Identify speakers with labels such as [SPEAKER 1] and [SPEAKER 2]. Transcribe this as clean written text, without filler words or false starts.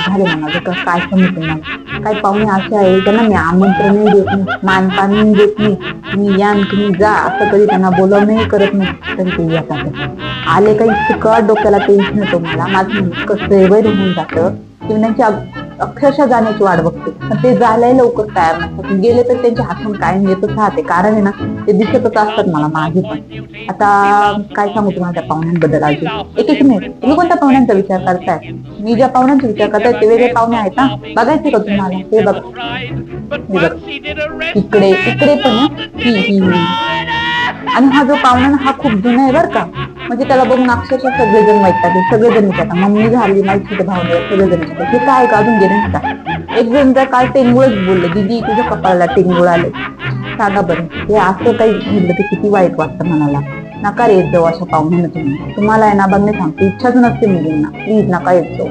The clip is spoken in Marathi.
[SPEAKER 1] झाले ना माझं काय समजत मला. काही पाहुणे असे आहे त्यांना मी आमंत्रणही देत नाही, मानपानही देत नाही, तुम्ही या तुम्ही जा असं कधी त्यांना बोलवणंही करत नाही, तरी ते येतात. आले काही इतकं डोक्याला टेन्शन येतो मला, माझं इतकं वैर होऊन जातं की मी त्यांची अक्षरशः जाण्याची वाट बघते, पण ते जायलाही लवकर तयार नसतात. गेले तर त्यांच्या हातून कायम येतच राहते, कारण आहे ना ते दिसतच असतात मला मागे पण. आता काय सांगू तुम्हाला त्या पाहुण्यांबद्दल अजून एक मिनिट, तुम्ही कोणत्या पाहुण्यांचा विचार करताय? मी ज्या पाहुण्यांचा विचार करताय ते वेगळे पाहुणे आहेत ना, बघायचे का तुम्हाला? हे बघा, हे बघ, इकडे इकडे पण ही आणि हा जो पाहुणा ना हा खूप जुना आहे बरं का, म्हणजे त्याला बघून अक्षरशः सगळेजण वैतागले, सगळेजण विचारतात, मम्मी झाली माझी छोटे भाऊ सगळेजण विचारतात हे काय का अजून गेले नसतात. एक जण तर काल टेंगुळच बोलले, दीदी तुझ्या कपाळाला टेंगुळ आले. सांगा बरं, हे असं काही म्हटलं तर किती वाईट वाटतं मनाला. नका येत जाऊ अशा पाहुण्यांना तुम्ही. तुम्हाला आहे ना बघणे सांगते, इच्छाच नसते मुलींना, प्लीज नका येत जाऊ.